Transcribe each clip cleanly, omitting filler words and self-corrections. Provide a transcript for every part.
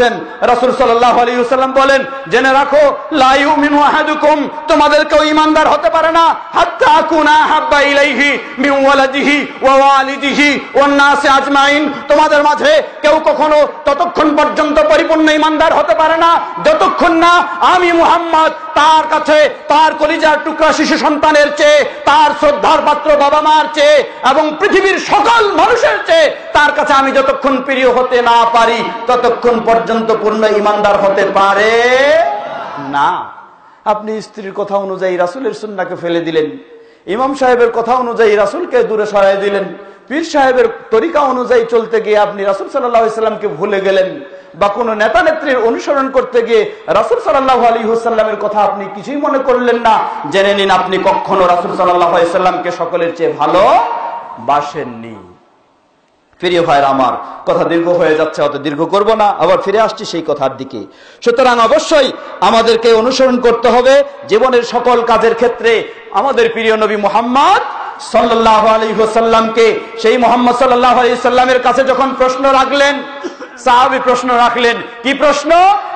করছেন। রাসূল সাল্লাল্লাহু আলাইহি ওয়াসাল্লাম বলেন, জেনে রাখো লা ইউমিনু আহাদুকুম, তোমাদের কেউ ঈমানদার হতে পারে না হাত্তা আকুনা হাব্বা ইলাইহি মিন ওয়ালাদিহি ওয়া ওয়ালিদিহি ওয়ান নাসি আজমাইন, তোমাদের মাঝে কেউ কখনো ততক্ষণ পর্যন্ত পরিপূর্ণ ঈমানদার হতে পারে না যতক্ষণ না আমি মুহাম্মদ তার কাছে তার কলিজার টুকরা শিশু সন্তানের চেয়ে, তার শ্রদ্ধার পাত্র বাবা মার চেয়ে এবং পৃথিবীর সকল মানুষের চেয়ে তার কাছে আমি যতক্ষণ প্রিয় হতে না পারি ততক্ষণ পর্যন্ত পূর্ণ ঈমানদার হতে পারে না। আপনি স্ত্রীর কথা অনুযায়ী রাসূলের সুন্নাহকে ফেলে দিলেন, ইমাম সাহেবের কথা অনুযায়ী রাসূলকে দূরে সরাই দিলেন, পীর সাহেবের তরিকা অনুযায়ী চলতে গিয়ে আপনি রাসূল সাল্লাল্লাহু আলাইহি ওয়াসাল্লামকে ভুলে গেলেন, বা কোন নেতা নেত্রীর অনুসরণ করতে গিয়ে রাসূল সাল্লাল্লাহু আলাইহি ওয়াসাল্লামের কথা আপনি কিছুই মনে করলেন না। জেনে নিন আপনি কখনো রাসূল সাল্লাল্লাহু আলাইহি ওয়াসাল্লামকে সকলের চেয়ে ভালো বাসেননি। প্রিয় ভাইরা আমার, কথা দীর্ঘ হয়ে যাচ্ছে, অত দীর্ঘ করব না, আবার ফিরে আসছি সেই কথার দিকে। সুতরাং অবশ্যই আমাদেরকে অনুসরণ করতে হবে জীবনের সকল কাজের ক্ষেত্রে আমাদের প্রিয় নবী মুহাম্মদ সাল্লাল্লাহু আলাইহি ওয়াসাল্লামকে। সেই মুহাম্মদ সাল্লাল্লাহু আলাইহি ওয়াসাল্লামের কাছে যখন প্রশ্ন রাখলেন, সাহাবী প্রশ্ন রাখলেন, কি প্রশ্ন?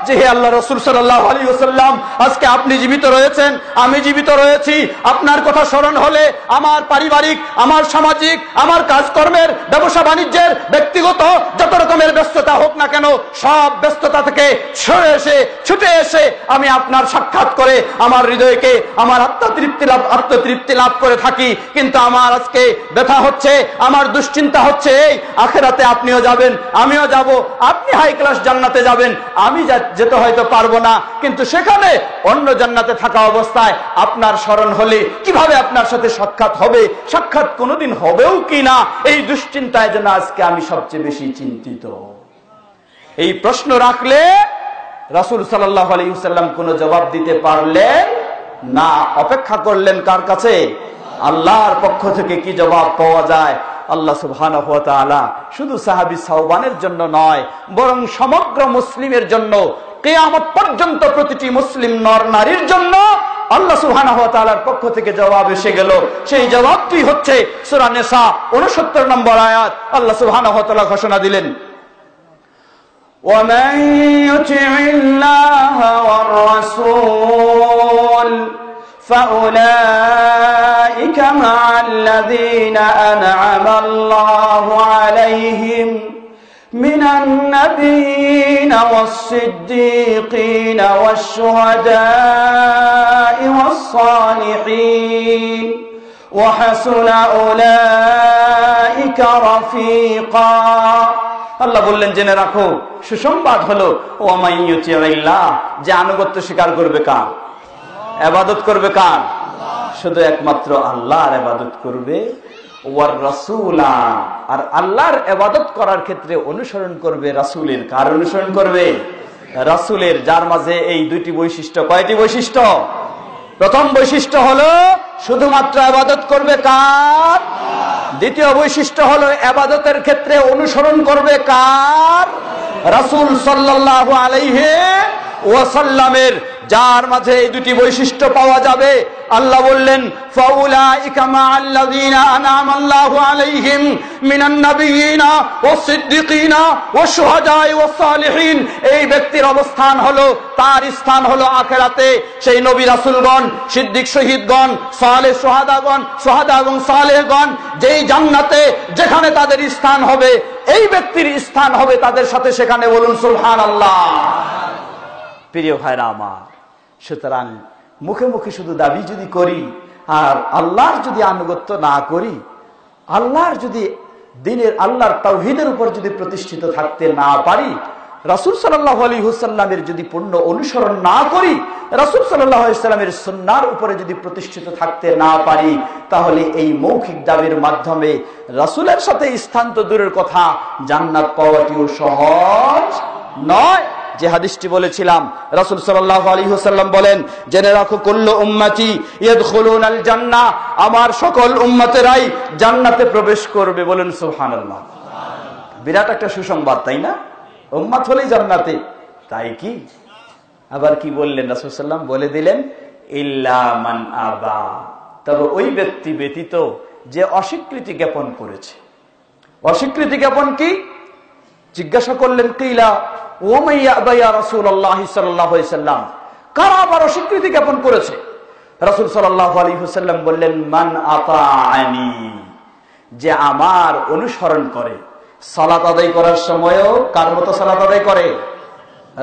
যে হে আল্লাহ রাসূল সাল্লাল্লাহু আলাইহি ওয়াসাল্লাম, আজকে আপনি জীবিত রয়েছেন, আমি জীবিত রয়েছি, আপনার কথা স্মরণ হলে আমার পারিবারিক, আমার সামাজিক, আমার কাজকর্মের, ব্যবসা বাণিজ্যের, ব্যক্তিগত যত রকমের ব্যস্ততা হোক না কেন, সব ব্যস্ততা থেকে ছুটে এসে আমি আপনার সাক্ষাৎ করে আমার হৃদয়কে আমার আত্মতৃপ্তি লাভ করে থাকি। কিন্তু আমার আজকে ব্যথা হচ্ছে, আমার দুশ্চিন্তা হচ্ছে এই আখিরাতে আপনিও যাবেন, আমিও যাব, আপনি হাই ক্লাস জান্নাতে যাবেন, আমি যেতে হয়তো পারবো না, কিন্তু সেখানে অন্য জান্নাতে থাকা অবস্থায় আপনার স্মরণ হলে কিভাবে আপনার সাথে সাক্ষাৎ হবে, সাক্ষাৎ কোনোদিন হবেও কিনা, এই দুশ্চিন্তায় যেন আজকে আমি সবচেয়ে বেশি চিন্তিত। এই প্রশ্ন রাখলে রাসূল সাল্লাল্লাহু আলাইহি ওয়াসাল্লাম কোনো জবাব দিতে পারলেন না, অপেক্ষা করলেন কার কাছে? আল্লাহর পক্ষ থেকে কি জবাব পাওয়া যায়। আল্লাহ সুবহানাহু ওয়া তাআলা শুধু সাহাবী সাওবানের জন্য নয়, বরং সমগ্র মুসলিমের জন্য, কিয়ামত পর্যন্ত প্রতিটি মুসলিম নর নারীর জন্য আল্লাহ সুবহানাহু ওয়া তাআলার পক্ষ থেকে জবাব এসে গেল। সেই জবাবটি হচ্ছে সূরা নিসা 69 নম্বর আয়াত। আল্লাহ সুবহানাহু ওয়া তাআলা ঘোষণা দিলেন, ওয়া মান ইউতি'িল্লাহা ওয়ার রাসূল فأولئك مع الذين أنعم الله عليهم من النبيين والصديقين والشهداء والصالحين وحسن أولئك رفيقا। আল্লাহ বললেন, জেনে রাখো, সুসংবাদ হলো ওয়া মান ইউতি'িল্লাহ, যে আনুগত্য স্বীকার করবে কার? ইবাদত করবে কার? শুধু একমাত্র আল্লাহর ইবাদত করবে। ওয়ার রাসূলা, আর আল্লাহর ইবাদত করার ক্ষেত্রে অনুসরণ করবে রাসূলের। কার অনুসরণ করবে? রাসূলের। যার মাঝে এই দুইটি বৈশিষ্ট্য। কয়টি বৈশিষ্ট্য? প্রথম বৈশিষ্ট্য হলো শুধুমাত্র ইবাদত করবে কার? দ্বিতীয় বৈশিষ্ট্য হলো ইবাদতের ক্ষেত্রে অনুসরণ করবে কার? রাসূল সাল্লাল্লাহু আলাইহি ওয়াসাল্লামের। যার মাঝে এই দুটি বৈশিষ্ট্য পাওয়া যাবে, আল্লাহ বললেন, ফাউলাইকা মা'আল্লাযীনা আন'আমাল্লাহু আলাইহিম মিনান নাবিয়্যিনা ওয়াস-সিদ্দীকিনা ওয়াশ-শুহাদা'i ওয়াস-সালিহিন। এই ব্যক্তির অবস্থান হলো, তার স্থান হলো আখিরাতে সেই নবী রাসূলগণ, সিদ্দিক শহীদগণ, সালেহ সুহাদা এবং সালেহগণ যেই জান্নাতে, যেখানে তাদের স্থান হবে, এই ব্যক্তির স্থান হবে তাদের সাথে সেখানে। বলুন সুবহানাল্লাহ। প্রিয় ভাইরা আমার, সুতরাং মুখে মুখে শুধু দাবি যদি করি আর আল্লাহর যদি আনুগত্য না করি, আল্লাহর যদি দ্বীনের, আল্লাহর তাওহীদের উপর যদি প্রতিষ্ঠিত থাকতে না পারি, রাসূল সাল্লাল্লাহু আলাইহি ওয়াসাল্লামের যদি পূর্ণ অনুসরণ না করি, রাসূল সাল্লাল্লাহু আলাইহি ওয়াসাল্লামের সুন্নাহর উপরে যদি প্রতিষ্ঠিত থাকতে না পারি, তাহলে এই মৌখিক দাবির মাধ্যমে রাসূলের সাথে স্থান তো দূরের কথা, জান্নাত পাওয়াটিও সহজ নয়। যে হাদিসটি বলেছিলাম, রাসূল সাল্লাল্লাহু আলাইহি ওয়াসাল্লাম বলেন, জেনে রাখো, কুল্লু উম্মতি ইয়াদখুলুনাল জান্নাহ, আমার সকল উম্মতেরাই জান্নাতে প্রবেশ করবে। বলেন সুবহানাল্লাহ। বিরাট একটা সুসংবাদ, তাই না? উম্মত হলেই জান্নাতে, তাই কি? আবার কি বললেন রাসূল সাল্লাল্লাহু আলাইহি ওয়াসাল্লাম? বলে দিলেন, ইল্লা মান আবা, তবে ওই ব্যক্তি ব্যতীত যে অস্বীকৃতি জ্ঞাপন করেছে। অস্বীকৃতি জ্ঞাপন কি? জিজ্ঞাসা করলেন, কিলা ওয়া মাইয়াবা ইয়া রাসূলুল্লাহ সাল্লাল্লাহু আলাইহি ওয়াসাল্লাম, কারা আবার অস্বীকৃতি জ্ঞাপন করেছে? রাসূল সাল্লাল্লাহু আলাইহি ওয়াসাল্লাম বললেন, মান আতাআনি, যে আমার অনুসরণ করে। সালাত আদায় করার সময়ও কার মতো সালাত আদায় করে?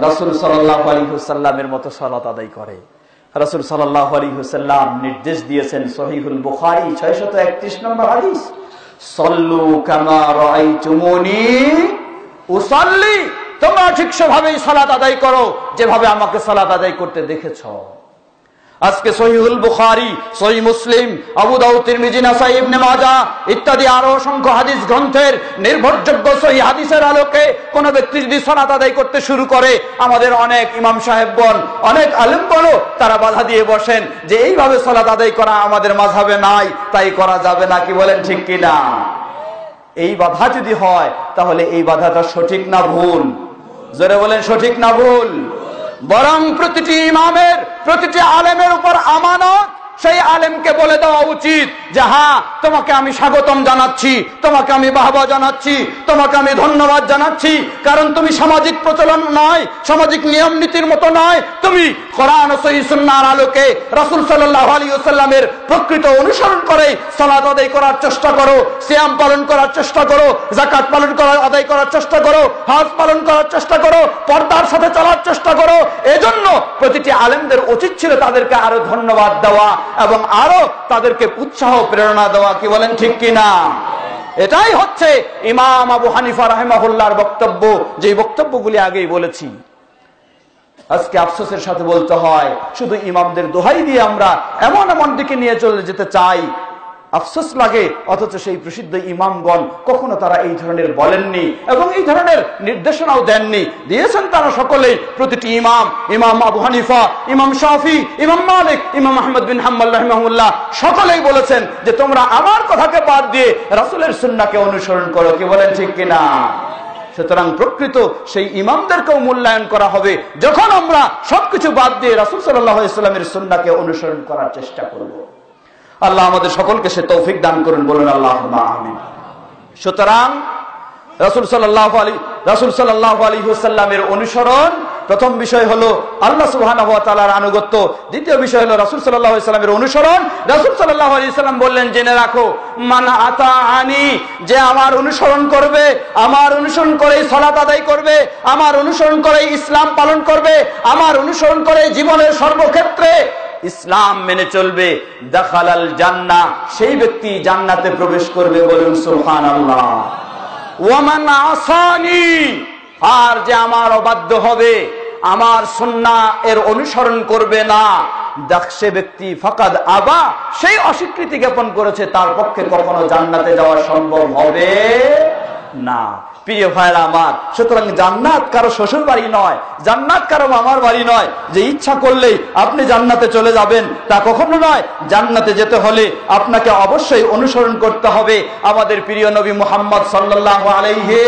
রাসূল সাল্লাল্লাহু আলাইহি ওয়াসাল্লামের মতো সালাত আদায় করে। রাসূল সাল্লাল্লাহু আলাইহি ওয়াসাল্লাম নির্দেশ দিয়েছেন, সহিহুল বুখারী 631 নম্বর হাদিস, সাল্লু কামা রাআইতুমুনি উসাল্লি, তোমরা ঠিক সেভাবেই সালাত আদায় করো যেভাবে আমাকে সালাত আদায় করতে দেখেছো। আজকে সহিহুল বুখারী, সহিহ মুসলিম, আবু দাউদ, তিরমিজি, নাসাই, ইবনে মাজাহ ইত্যাদি আরো অসংখ্য হাদিস গ্রন্থের নির্ভরযোগ্য সহিহ হাদিসের আলোকে কোন ব্যক্তি যদি সালাত আদায় করতে শুরু করে, আমাদের অনেক ইমাম সাহেবগণ, অনেক আলেমগণ তারা বাধা দিয়ে বসেন যে এইভাবে সালাত আদায় করা আমাদের মাযহাবে নাই, তাই করা যাবে না। কি বলেন, ঠিক কিনা? এই বাধা যদি হয় তাহলে এই বাধাটা সঠিক না ভুল? জোরে বলেন, সঠিক না ভুল? বরং প্রতিটি ইমামের, প্রতিটি আলেমের উপর আমানত, সেই আলেমকে বলে দেওয়া উচিত যে হ্যাঁ, তোমাকে আমি স্বাগতম জানাচ্ছি, তোমাকে আমি বাহবা জানাচ্ছি, তোমাকে আমি ধন্যবাদ জানাচ্ছি, কারণ তুমি সামাজিক প্রচলন নয়, সামাজিক নিয়ম নীতির মতো নয়, তুমি কোরআন ও সহিহ সুন্নাহর আলোকে রাসূল সাল্লাল্লাহু আলাইহি ওয়াসাল্লামের প্রকৃত অনুসরণ করে সালাত আদায় করার চেষ্টা করো, সিয়াম পালন করার চেষ্টা করো, যাকাত পালন করার আদায় করার চেষ্টা করো, হজ পালন করার চেষ্টা করো, পর্দার সাথে চলার চেষ্টা করো। এজন্য প্রতিটি আলেমদের উচিত ছিল তাদেরকে আরো ধন্যবাদ দেওয়া এবং আরো তাদেরকে উৎসাহ প্রেরণা দেওয়া। কি বলেন, ঠিক কিনা? এটাই হচ্ছে ইমাম আবু হানিফা রাহিমাহুল্লাহর বক্তব্য, যে বক্তব্যগুলি আগেই বলেছি। আজকে আফসোসের সাথে বলতে হয়, শুধু ইমামদের দোহাই দিয়ে আমরা এমন এমন দিকে নিয়ে চলে যেতে চাই, আফসোস লাগে, অথচ সেই প্রসিদ্ধ ইমামগণ কখনো তারা এই ধরনের বলেননি এবং এই ধরনের নির্দেশনাও দেননি। দিয়েছেন তারা সকলেই, প্রতিটি ইমাম, ইমাম আবু হানিফা, ইমাম শাফি, ইমাম মালিক, ইমাম আহমদ বিন হাম্বল রাহিমাহুল্লাহ, সকলেই বলেছেন যে তোমরা আমার কথাকে বাদ দিয়ে রাসূলের সুন্নাহকে অনুসরণ করো। কি বলেন, ঠিক কিনা? সুতরাং প্রকৃত সেই ইমামদেরকেও মূল্যায়ন করা হবে যখন আমরা সবকিছু বাদ দিয়ে রাসূল সাল্লাল্লাহু আলাইহি ওয়াসাল্লামের সুন্নাহকে অনুসরণ করার চেষ্টা করব। আল্লাহ আমাদের সকলকে সে তৌফিক দান করুন, বলুন আল্লাহুম্মা আমিন। সুতরাং রাসূল সাল্লাল্লাহু আলাইহি ওয়াসাল্লামের অনুসরণ, প্রথম বিষয় হলো আল্লাহ সুবহানাহু ওয়া তাআলার আনুগত্য, দ্বিতীয় বিষয় হলো রাসূল সাল্লাল্লাহু আলাইহি ওয়াসাল্লামের অনুসরণ। রাসূল সাল্লাল্লাহু আলাইহি ওয়াসাল্লাম বললেন, জেনে রাখো, মান আতাআনি, যে আমার অনুসরণ করবে, আমার অনুসরণ করে সালাত আদায় করবে, আমার অনুসরণ করে ইসলাম পালন করবে, আমার অনুসরণ করে জীবনের সর্বক্ষেত্রে ইসলাম মেনে চলবে, দাখালাল জান্নাহ, সেই ব্যক্তি জান্নাতে প্রবেশ করবে। বলুন সুবহানাল্লাহ। ওয়া মান আসানি, আর যে আমার অবাধ্য হবে, আমার সুন্নাহ এর অনুসরণ করবে না, সে ব্যক্তি ফাকাদ আবা, সেই অস্বীকৃতি জ্ঞাপন করেছে, তার পক্ষে কখনো জান্নাতে যাওয়া সম্ভব হবে না। প্রিয় ভাইরা আমার, সুতরাং জান্নাত কারো শ্বশুর বাড়ি নয়, জান্নাত কারো মামার বাড়ি নয়, যে ইচ্ছা করলেই আপনি জান্নাতে চলে যাবেন, তা কখনো নয়। জান্নাতে যেতে হলে আপনাকে অবশ্যই অনুসরণ করতে হবে আমাদের প্রিয় নবী মুহাম্মদ সাল্লাল্লাহু আলাইহি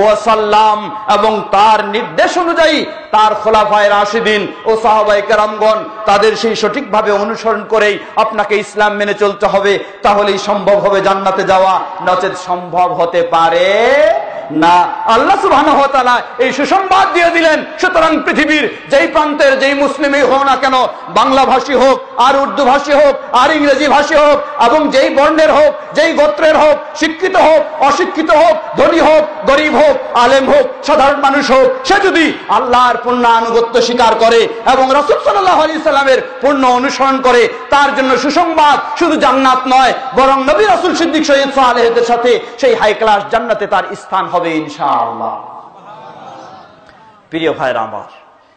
ওয়াসাল্লাম এবং তার নির্দেশ অনুযায়ী তার খোলাফায়ে রাশিদিন ও সাহাবায়ে কেরামগণ, তাদের সেই সঠিকভাবে অনুসরণ করেই আপনাকে ইসলাম মেনে চলতে হবে। তাহলেই সম্ভব হবে জান্নাতে যাওয়া, নচেত সম্ভব হতে পারে না। আল্লাহ সুবহানাহু ওয়া তাআলা এই সুসংবাদ দিয়ে দিলেন। সুতরাং পৃথিবীর যেই প্রান্তের যেই মুসলিমই হোক না কেন, বাংলা ভাষী হোক আর উর্দু ভাষী হোক আর ইংরেজি ভাষী হোক, এবং যেই বর্ণের হোক, যেই গোত্রের হোক, শিক্ষিত হোক অশিক্ষিত হোক, ধনী হোক গরিব হোক, আলেম হোক সাধারণ মানুষ হোক, সে যদি আল্লাহর পূর্ণ আনুগত্য স্বীকার করে এবং রাসূল সাল্লাল্লাহু আলাইহি সাল্লামের পূর্ণ অনুসরণ করে, তার জন্য সুসংবাদ শুধু জান্নাত নয়, বরং নবী রাসূল সিদ্দিক শহীদ সালেহদের সাথে সেই হাই ক্লাস জান্নাতে তার স্থান হবে ইনশাআল্লাহ। প্রিয় ভাইরা আমার,